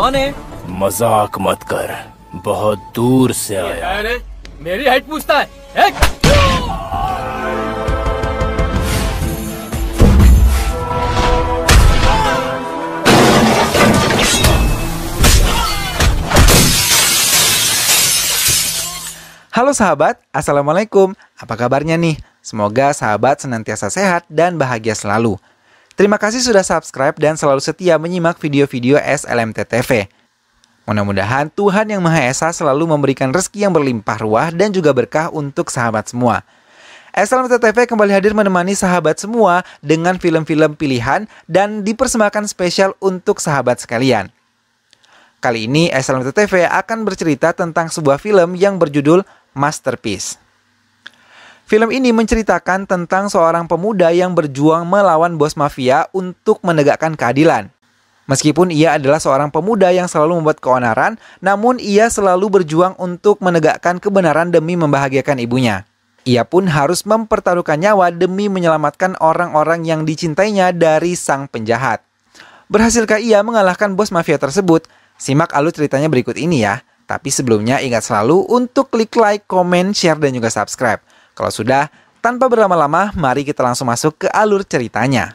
कौन है? मजाक मत कर, बहुत दूर से आया। अरे मेरी हाइट पूछता है। Halo sahabat, Assalamualaikum. Apa kabarnya nih? Semoga sahabat senantiasa sehat dan bahagia selalu. Terima kasih sudah subscribe dan selalu setia menyimak video-video SLMT TV. Mudah-mudahan Tuhan Yang Maha Esa selalu memberikan rezeki yang berlimpah ruah dan juga berkah untuk sahabat semua. SLMT TV kembali hadir menemani sahabat semua dengan film-film pilihan dan dipersembahkan spesial untuk sahabat sekalian. Kali ini SLMT TV akan bercerita tentang sebuah film yang berjudul Masterpiece. Film ini menceritakan tentang seorang pemuda yang berjuang melawan bos mafia untuk menegakkan keadilan. Meskipun ia adalah seorang pemuda yang selalu membuat keonaran, namun ia selalu berjuang untuk menegakkan kebenaran demi membahagiakan ibunya. Ia pun harus mempertaruhkan nyawa demi menyelamatkan orang-orang yang dicintainya dari sang penjahat. Berhasilkah ia mengalahkan bos mafia tersebut? Simak alur ceritanya berikut ini ya. Tapi sebelumnya ingat selalu untuk klik like, komen, share, dan juga subscribe. Kalau sudah, tanpa berlama-lama, mari kita langsung masuk ke alur ceritanya.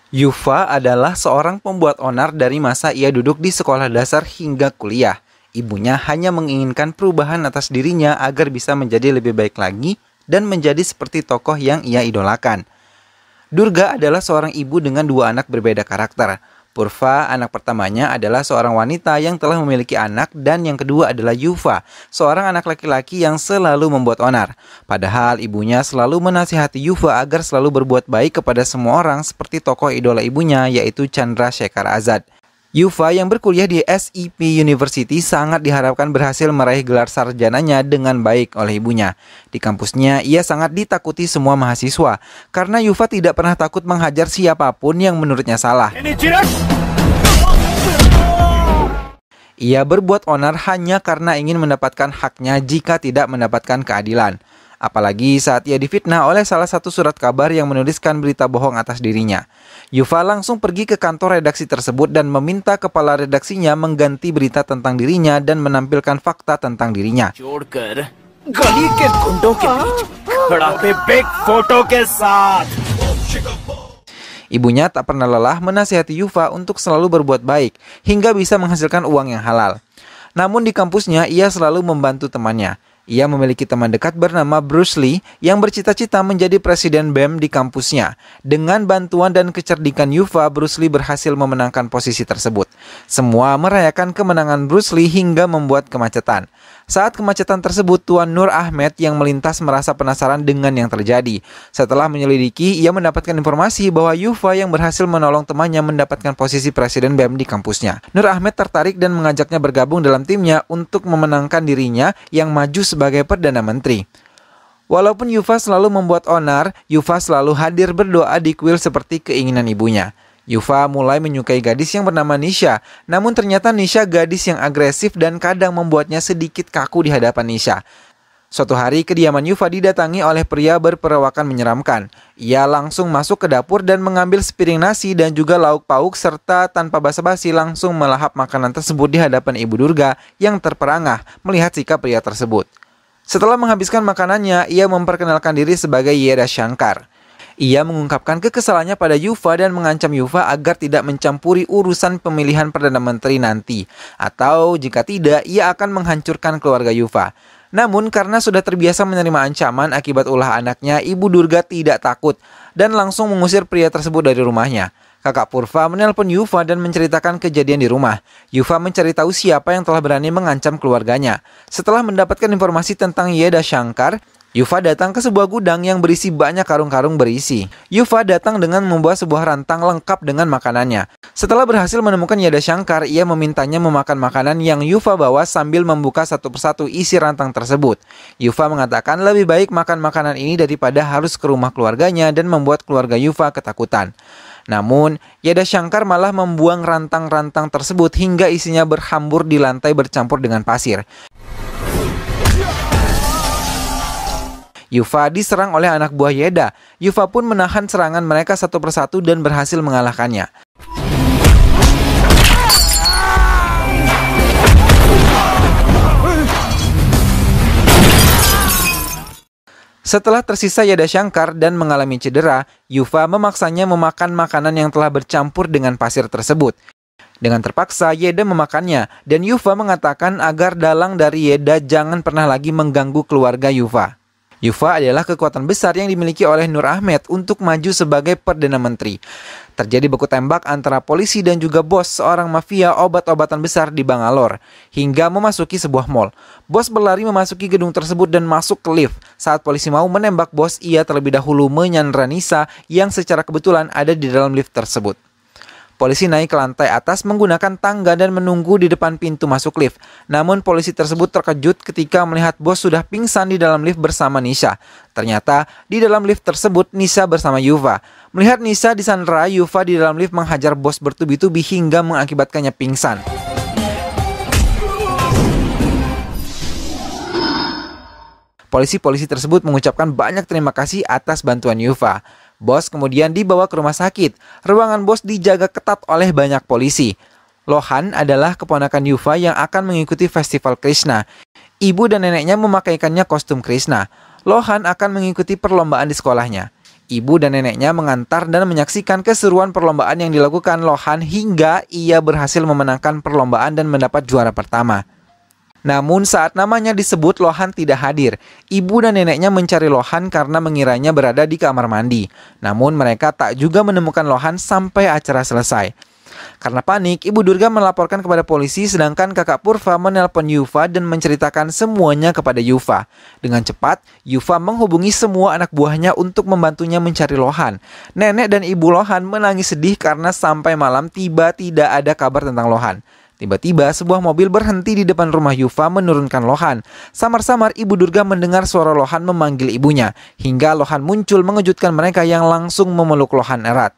Yuva adalah seorang pembuat onar dari masa ia duduk di sekolah dasar hingga kuliah. Ibunya hanya menginginkan perubahan atas dirinya agar bisa menjadi lebih baik lagi dan menjadi seperti tokoh yang ia idolakan. Durga adalah seorang ibu dengan dua anak berbeda karakter. Purva, anak pertamanya, adalah seorang wanita yang telah memiliki anak, dan yang kedua adalah Yuva, seorang anak laki-laki yang selalu membuat onar. Padahal ibunya selalu menasihati Yuva agar selalu berbuat baik kepada semua orang seperti tokoh idola ibunya, yaitu Chandrasekhar Azad. Yuva yang berkuliah di SEP University sangat diharapkan berhasil meraih gelar sarjananya dengan baik oleh ibunya. Di kampusnya, ia sangat ditakuti semua mahasiswa karena Yuva tidak pernah takut menghajar siapapun yang menurutnya salah. Ia berbuat onar hanya karena ingin mendapatkan haknya jika tidak mendapatkan keadilan. Apalagi saat ia difitnah oleh salah satu surat kabar yang menuliskan berita bohong atas dirinya. Yuva langsung pergi ke kantor redaksi tersebut dan meminta kepala redaksinya mengganti berita tentang dirinya dan menampilkan fakta tentang dirinya. Ibunya tak pernah lelah menasihati Yuva untuk selalu berbuat baik hingga bisa menghasilkan uang yang halal. Namun di kampusnya ia selalu membantu temannya. Ia memiliki teman dekat bernama Bruce Lee yang bercita-cita menjadi presiden BEM di kampusnya. Dengan bantuan dan kecerdikan Yuva, Bruce Lee berhasil memenangkan posisi tersebut. Semua merayakan kemenangan Bruce Lee hingga membuat kemacetan. Saat kemacetan tersebut, Tuan Nur Ahmed yang melintas merasa penasaran dengan yang terjadi. Setelah menyelidiki, ia mendapatkan informasi bahwa Yuva yang berhasil menolong temannya mendapatkan posisi presiden BEM di kampusnya. Nur Ahmed tertarik dan mengajaknya bergabung dalam timnya untuk memenangkan dirinya yang maju sebagai Perdana Menteri. Walaupun Yuva selalu membuat onar, Yuva selalu hadir berdoa di kuil seperti keinginan ibunya. Yuva mulai menyukai gadis yang bernama Nisha, namun ternyata Nisha gadis yang agresif dan kadang membuatnya sedikit kaku di hadapan Nisha. Suatu hari kediaman Yuva didatangi oleh pria berperawakan menyeramkan. Ia langsung masuk ke dapur dan mengambil sepiring nasi dan juga lauk pauk serta tanpa basa-basi langsung melahap makanan tersebut di hadapan Ibu Durga yang terperangah melihat sikap pria tersebut. Setelah menghabiskan makanannya, ia memperkenalkan diri sebagai Yeda Shankar. Ia mengungkapkan kekesalannya pada Yuva dan mengancam Yuva agar tidak mencampuri urusan pemilihan Perdana Menteri nanti. Atau jika tidak, ia akan menghancurkan keluarga Yuva. Namun karena sudah terbiasa menerima ancaman akibat ulah anaknya, Ibu Durga tidak takut dan langsung mengusir pria tersebut dari rumahnya. Kakak Purva menelpon Yuva dan menceritakan kejadian di rumah. Yuva mencari tahu siapa yang telah berani mengancam keluarganya. Setelah mendapatkan informasi tentang Yeda Shankar, Yufa datang ke sebuah gudang yang berisi banyak karung-karung berisi. Yufa datang dengan membawa sebuah rantang lengkap dengan makanannya. Setelah berhasil menemukan Yada Shankar, ia memintanya memakan makanan yang Yufa bawa sambil membuka satu persatu isi rantang tersebut. Yufa mengatakan lebih baik makan makanan ini daripada harus ke rumah keluarganya dan membuat keluarga Yufa ketakutan. Namun, Yada Shankar malah membuang rantang-rantang tersebut hingga isinya berhambur di lantai bercampur dengan pasir. Yufa diserang oleh anak buah Yeda. Yufa pun menahan serangan mereka satu persatu dan berhasil mengalahkannya. Setelah tersisa Yada Shankar dan mengalami cedera, Yufa memaksanya memakan makanan yang telah bercampur dengan pasir tersebut. Dengan terpaksa, Yeda memakannya, dan Yufa mengatakan agar dalang dari Yeda jangan pernah lagi mengganggu keluarga Yufa. Yufa adalah kekuatan besar yang dimiliki oleh Nur Ahmed untuk maju sebagai Perdana Menteri. Terjadi baku tembak antara polisi dan juga bos seorang mafia obat-obatan besar di Bangalore, hingga memasuki sebuah mall. Bos berlari memasuki gedung tersebut dan masuk ke lift. Saat polisi mau menembak bos, ia terlebih dahulu menyandera Nisa yang secara kebetulan ada di dalam lift tersebut. Polisi naik ke lantai atas menggunakan tangga dan menunggu di depan pintu masuk lift. Namun polisi tersebut terkejut ketika melihat bos sudah pingsan di dalam lift bersama Nisa. Ternyata di dalam lift tersebut Nisa bersama Yufa. Melihat Nisa disandera, Yufa di dalam lift menghajar bos bertubi-tubi hingga mengakibatkannya pingsan. Polisi-polisi tersebut mengucapkan banyak terima kasih atas bantuan Yufa. Bos kemudian dibawa ke rumah sakit. Ruangan bos dijaga ketat oleh banyak polisi. Lohan adalah keponakan Yufa yang akan mengikuti festival Krishna. Ibu dan neneknya memakaikannya kostum Krishna. Lohan akan mengikuti perlombaan di sekolahnya. Ibu dan neneknya mengantar dan menyaksikan keseruan perlombaan yang dilakukan Lohan hingga ia berhasil memenangkan perlombaan dan mendapat juara pertama. Namun saat namanya disebut, Lohan tidak hadir. Ibu dan neneknya mencari Lohan karena mengiranya berada di kamar mandi. Namun mereka tak juga menemukan Lohan sampai acara selesai. Karena panik, Ibu Durga melaporkan kepada polisi sedangkan kakak Purva menelpon Yufa dan menceritakan semuanya kepada Yufa. Dengan cepat, Yufa menghubungi semua anak buahnya untuk membantunya mencari Lohan. Nenek dan ibu Lohan menangis sedih karena sampai malam tiba tidak ada kabar tentang Lohan. Tiba-tiba sebuah mobil berhenti di depan rumah Yufa menurunkan Lohan. Samar-samar Ibu Durga mendengar suara Lohan memanggil ibunya. Hingga Lohan muncul mengejutkan mereka yang langsung memeluk Lohan erat.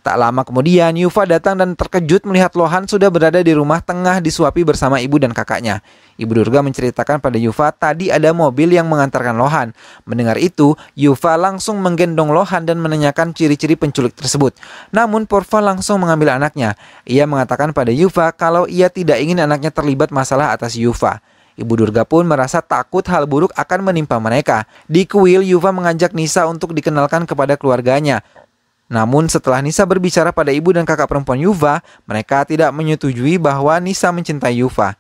Tak lama kemudian Yufa datang dan terkejut melihat Lohan sudah berada di rumah tengah disuapi bersama ibu dan kakaknya. Ibu Durga menceritakan pada Yufa tadi ada mobil yang mengantarkan Lohan. Mendengar itu, Yufa langsung menggendong Lohan dan menanyakan ciri-ciri penculik tersebut. Namun Purva langsung mengambil anaknya. Ia mengatakan pada Yufa kalau ia tidak ingin anaknya terlibat masalah atas Yufa. Ibu Durga pun merasa takut hal buruk akan menimpa mereka. Di kuil, Yufa mengajak Nisa untuk dikenalkan kepada keluarganya. Namun setelah Nisa berbicara pada ibu dan kakak perempuan Yufa, mereka tidak menyetujui bahwa Nisa mencintai Yufa.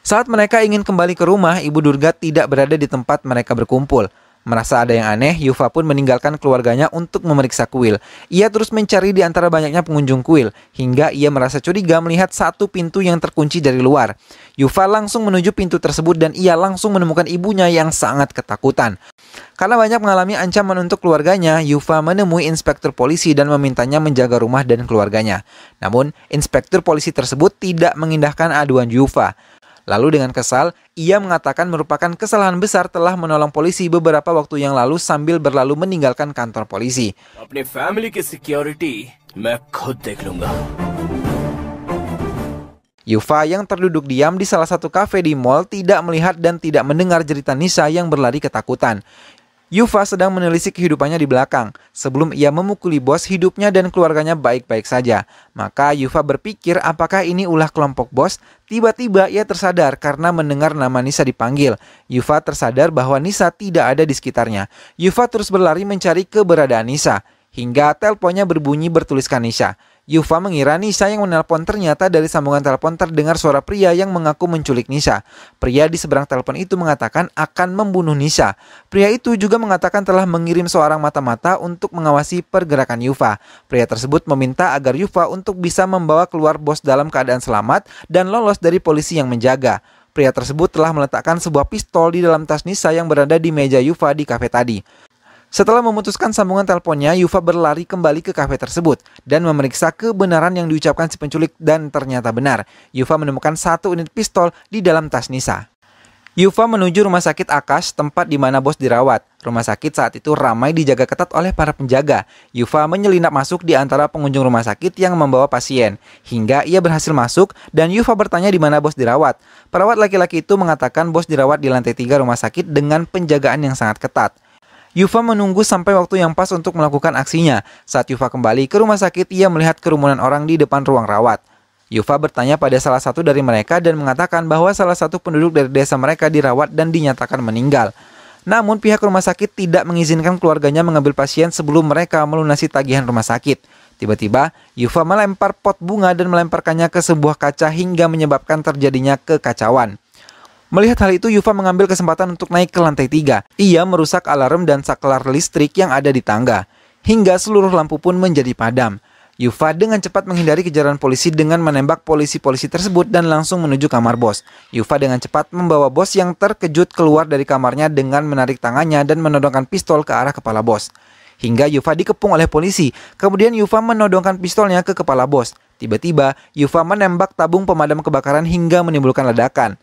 Saat mereka ingin kembali ke rumah, Ibu Durga tidak berada di tempat mereka berkumpul. Merasa ada yang aneh, Yufa pun meninggalkan keluarganya untuk memeriksa kuil. Ia terus mencari di antara banyaknya pengunjung kuil, hingga ia merasa curiga melihat satu pintu yang terkunci dari luar. Yufa langsung menuju pintu tersebut dan ia langsung menemukan ibunya yang sangat ketakutan. Karena banyak mengalami ancaman untuk keluarganya, Yufa menemui inspektur polisi dan memintanya menjaga rumah dan keluarganya. Namun, inspektur polisi tersebut tidak mengindahkan aduan Yufa. Lalu dengan kesal, ia mengatakan merupakan kesalahan besar telah menolong polisi beberapa waktu yang lalu sambil berlalu meninggalkan kantor polisi. अपने फैमिली की सिक्योरिटी मैं खुद देख लूंगा. Yufa yang terduduk diam di salah satu kafe di mall tidak melihat dan tidak mendengar jeritan Nisa yang berlari ketakutan. Yufa sedang menelisik kehidupannya di belakang. Sebelum ia memukuli bos, hidupnya dan keluarganya baik-baik saja. Maka Yufa berpikir apakah ini ulah kelompok bos? Tiba-tiba ia tersadar karena mendengar nama Nisa dipanggil. Yufa tersadar bahwa Nisa tidak ada di sekitarnya. Yufa terus berlari mencari keberadaan Nisa. Hingga teleponnya berbunyi bertuliskan Nisa. Yufa mengira Nisa yang menelpon, ternyata dari sambungan telepon terdengar suara pria yang mengaku menculik Nisa. Pria di seberang telepon itu mengatakan akan membunuh Nisa. Pria itu juga mengatakan telah mengirim seorang mata-mata untuk mengawasi pergerakan Yufa. Pria tersebut meminta agar Yufa untuk bisa membawa keluar bos dalam keadaan selamat dan lolos dari polisi yang menjaga. Pria tersebut telah meletakkan sebuah pistol di dalam tas Nisa yang berada di meja Yufa di kafe tadi. Setelah memutuskan sambungan teleponnya, Yufa berlari kembali ke kafe tersebut dan memeriksa kebenaran yang diucapkan si penculik, dan ternyata benar. Yufa menemukan 1 unit pistol di dalam tas Nisa. Yufa menuju rumah sakit Akash, tempat di mana bos dirawat. Rumah sakit saat itu ramai dijaga ketat oleh para penjaga. Yufa menyelinap masuk di antara pengunjung rumah sakit yang membawa pasien. Hingga ia berhasil masuk dan Yufa bertanya di mana bos dirawat. Perawat laki-laki itu mengatakan bos dirawat di lantai 3 rumah sakit dengan penjagaan yang sangat ketat. Yufa menunggu sampai waktu yang pas untuk melakukan aksinya. Saat Yufa kembali ke rumah sakit, ia melihat kerumunan orang di depan ruang rawat. Yufa bertanya pada salah satu dari mereka dan mengatakan bahwa salah satu penduduk dari desa mereka dirawat dan dinyatakan meninggal. Namun pihak rumah sakit tidak mengizinkan keluarganya mengambil pasien sebelum mereka melunasi tagihan rumah sakit. Tiba-tiba, Yufa melempar pot bunga dan melemparkannya ke sebuah kaca hingga menyebabkan terjadinya kekacauan. Melihat hal itu, Yufa mengambil kesempatan untuk naik ke lantai 3. Ia merusak alarm dan saklar listrik yang ada di tangga, hingga seluruh lampu pun menjadi padam. Yufa dengan cepat menghindari kejaran polisi dengan menembak polisi-polisi tersebut dan langsung menuju kamar bos. Yufa dengan cepat membawa bos yang terkejut keluar dari kamarnya dengan menarik tangannya dan menodongkan pistol ke arah kepala bos. Hingga Yufa dikepung oleh polisi. Kemudian Yufa menodongkan pistolnya ke kepala bos. Tiba-tiba, Yufa menembak tabung pemadam kebakaran hingga menimbulkan ledakan.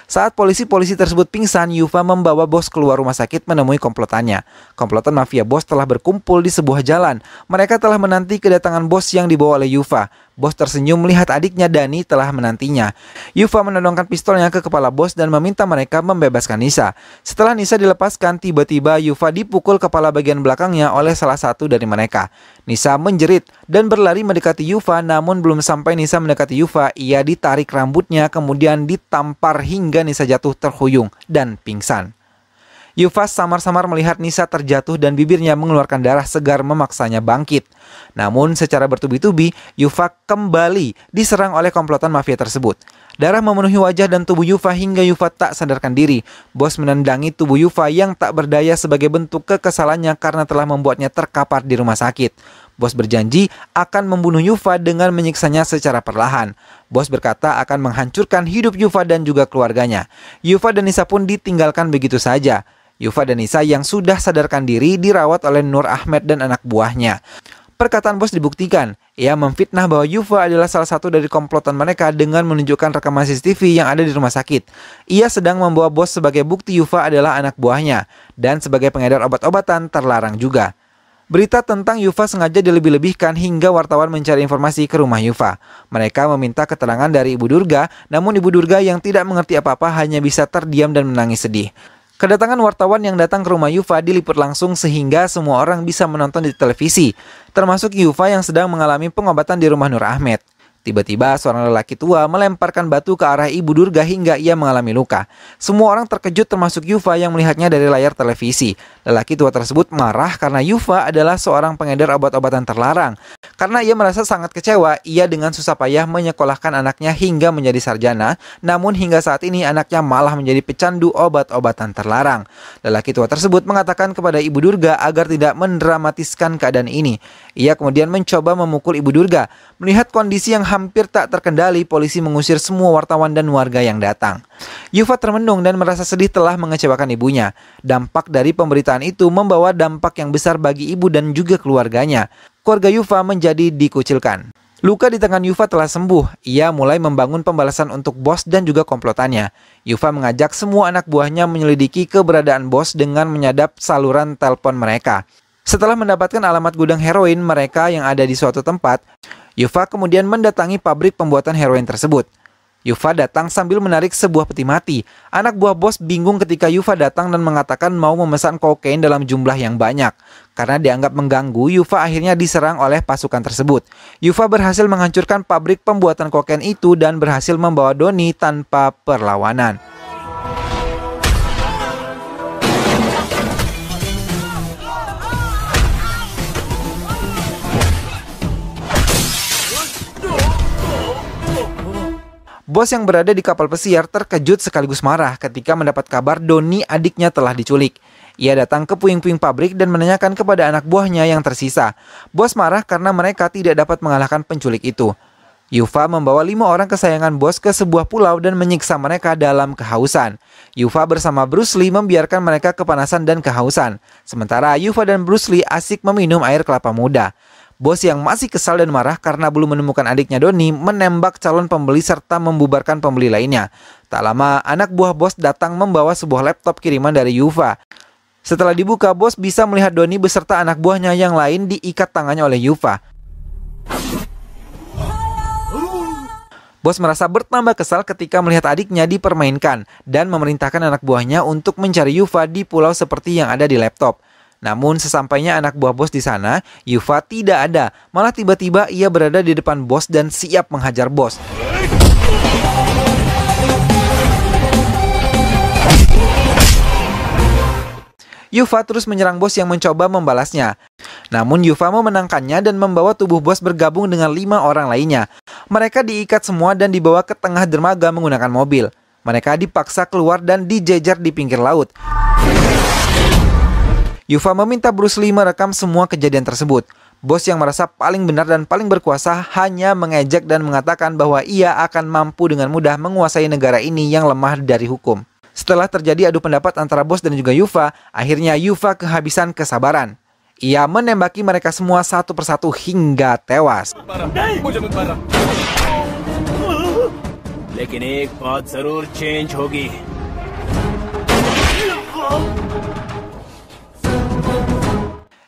Saat polisi-polisi tersebut pingsan, Yufa membawa bos keluar rumah sakit menemui komplotannya. Komplotan mafia bos telah berkumpul di sebuah jalan. Mereka telah menanti kedatangan bos yang dibawa oleh Yufa. Bos tersenyum melihat adiknya Dani telah menantinya. Yufa menodongkan pistolnya ke kepala bos dan meminta mereka membebaskan Nisa. Setelah Nisa dilepaskan, tiba-tiba Yufa dipukul kepala bagian belakangnya oleh salah satu dari mereka. Nisa menjerit dan berlari mendekati Yufa, namun belum sampai Nisa mendekati Yufa, ia ditarik rambutnya kemudian ditampar hingga Nisa jatuh terhuyung dan pingsan. Yufa samar-samar melihat Nisa terjatuh dan bibirnya mengeluarkan darah segar memaksanya bangkit. Namun secara bertubi-tubi, Yufa kembali diserang oleh komplotan mafia tersebut. Darah memenuhi wajah dan tubuh Yufa hingga Yufa tak sadarkan diri. Bos menendangi tubuh Yufa yang tak berdaya sebagai bentuk kekesalannya karena telah membuatnya terkapar di rumah sakit. Bos berjanji akan membunuh Yufa dengan menyiksanya secara perlahan. Bos berkata akan menghancurkan hidup Yufa dan juga keluarganya. Yufa dan Nisa pun ditinggalkan begitu saja. Yufa dan Nisa yang sudah sadarkan diri dirawat oleh Nur Ahmed dan anak buahnya. Perkataan bos dibuktikan. Ia memfitnah bahwa Yufa adalah salah satu dari komplotan mereka dengan menunjukkan rekaman CCTV yang ada di rumah sakit. Ia sedang membawa bos sebagai bukti Yufa adalah anak buahnya dan sebagai pengedar obat-obatan terlarang juga. Berita tentang Yufa sengaja dilebih-lebihkan hingga wartawan mencari informasi ke rumah Yufa. Mereka meminta keterangan dari Ibu Durga, namun Ibu Durga yang tidak mengerti apa-apa hanya bisa terdiam dan menangis sedih. Kedatangan wartawan yang datang ke rumah Yufa diliput langsung sehingga semua orang bisa menonton di televisi, termasuk Yufa yang sedang mengalami pengobatan di rumah Nur Ahmed. Tiba-tiba seorang lelaki tua melemparkan batu ke arah Ibu Durga hingga ia mengalami luka. Semua orang terkejut termasuk Yufa yang melihatnya dari layar televisi. Lelaki tua tersebut marah karena Yufa adalah seorang pengedar obat-obatan terlarang. Karena ia merasa sangat kecewa, ia dengan susah payah menyekolahkan anaknya hingga menjadi sarjana, namun hingga saat ini anaknya malah menjadi pecandu obat-obatan terlarang. Lelaki tua tersebut mengatakan kepada Ibu Durga agar tidak mendramatiskan keadaan ini. Ia kemudian mencoba memukul Ibu Durga. Melihat kondisi yang hampir tak terkendali, polisi mengusir semua wartawan dan warga yang datang. Yufa termenung dan merasa sedih telah mengecewakan ibunya. Dampak dari pemberitaan itu membawa dampak yang besar bagi ibu dan juga keluarganya. Keluarga Yufa menjadi dikucilkan. Luka di tangan Yufa telah sembuh. Ia mulai membangun pembalasan untuk bos dan juga komplotannya. Yufa mengajak semua anak buahnya menyelidiki keberadaan bos dengan menyadap saluran telepon mereka. Setelah mendapatkan alamat gudang heroin mereka yang ada di suatu tempat, Yufa kemudian mendatangi pabrik pembuatan heroin tersebut. Yufa datang sambil menarik sebuah peti mati. Anak buah bos bingung ketika Yufa datang dan mengatakan mau memesan kokain dalam jumlah yang banyak. Karena dianggap mengganggu, Yufa akhirnya diserang oleh pasukan tersebut. Yufa berhasil menghancurkan pabrik pembuatan kokain itu dan berhasil membawa Doni tanpa perlawanan. Bos yang berada di kapal pesiar terkejut sekaligus marah ketika mendapat kabar Doni adiknya telah diculik. Ia datang ke puing-puing pabrik dan menanyakan kepada anak buahnya yang tersisa. Bos marah karena mereka tidak dapat mengalahkan penculik itu. Yufa membawa 5 orang kesayangan bos ke sebuah pulau dan menyiksa mereka dalam kehausan. Yufa bersama Bruce Lee membiarkan mereka kepanasan dan kehausan. Sementara Yufa dan Bruce Lee asik meminum air kelapa muda. Bos yang masih kesal dan marah karena belum menemukan adiknya Donnie menembak calon pembeli serta membubarkan pembeli lainnya. Tak lama, anak buah bos datang membawa sebuah laptop kiriman dari Yufa. Setelah dibuka, bos bisa melihat Donnie beserta anak buahnya yang lain diikat tangannya oleh Yufa. Bos merasa bertambah kesal ketika melihat adiknya dipermainkan dan memerintahkan anak buahnya untuk mencari Yufa di pulau seperti yang ada di laptop. Namun sesampainya anak buah bos di sana, Yufa tidak ada. Malah tiba-tiba ia berada di depan bos dan siap menghajar bos. Yufa terus menyerang bos yang mencoba membalasnya. Namun Yufa memenangkannya dan membawa tubuh bos bergabung dengan 5 orang lainnya. Mereka diikat semua dan dibawa ke tengah dermaga menggunakan mobil. Mereka dipaksa keluar dan dijejer di pinggir laut. Yufa meminta Bruce Lee merekam semua kejadian tersebut. Bos yang merasa paling benar dan paling berkuasa hanya mengejek dan mengatakan bahwa ia akan mampu dengan mudah menguasai negara ini yang lemah dari hukum. Setelah terjadi adu pendapat antara bos dan juga Yufa, akhirnya Yufa kehabisan kesabaran. Ia menembaki mereka semua satu persatu hingga tewas. लेकिन एक बात जरूर चेंज होगी।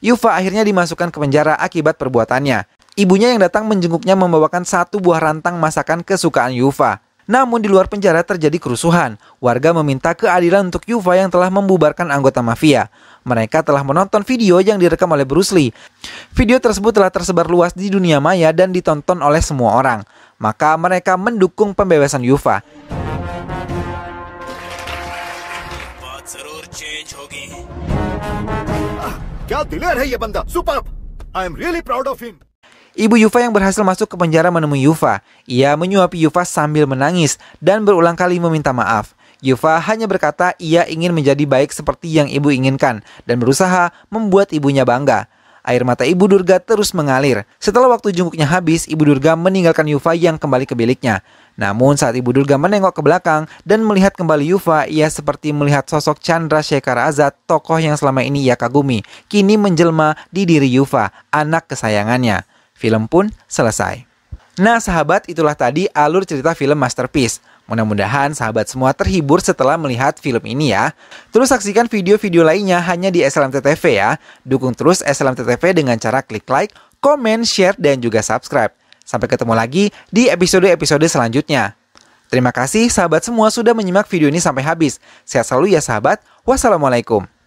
Yufa akhirnya dimasukkan ke penjara akibat perbuatannya. Ibunya yang datang menjenguknya membawakan satu buah rantang masakan kesukaan Yufa. Namun di luar penjara terjadi kerusuhan. Warga meminta keadilan untuk Yufa yang telah membubarkan anggota mafia. Mereka telah menonton video yang direkam oleh Bruce Lee. Video tersebut telah tersebar luas di dunia maya dan ditonton oleh semua orang. Maka mereka mendukung pembebasan Yufa. Ibu Yufa yang berhasil masuk ke penjara menemui Yufa. Ia menyuapi Yufa sambil menangis dan berulang kali meminta maaf. Yufa hanya berkata ia ingin menjadi baik seperti yang ibu inginkan dan berusaha membuat ibunya bangga. Air mata Ibu Durga terus mengalir. Setelah waktu jenguknya habis, Ibu Durga meninggalkan Yufa yang kembali ke biliknya. Namun saat Ibu Durga menengok ke belakang dan melihat kembali Yufa, ia seperti melihat sosok Chandra Shekhar Azad, tokoh yang selama ini ia kagumi, kini menjelma di diri Yufa, anak kesayangannya. Film pun selesai. Nah sahabat, itulah tadi alur cerita film Masterpiece. Mudah-mudahan sahabat semua terhibur setelah melihat film ini ya. Terus saksikan video-video lainnya hanya di SLMT TV ya. Dukung terus SLMT TV dengan cara klik like, komen, share, dan juga subscribe. Sampai ketemu lagi di episode-episode selanjutnya. Terima kasih sahabat semua sudah menyimak video ini sampai habis. Sehat selalu ya sahabat. Wassalamualaikum.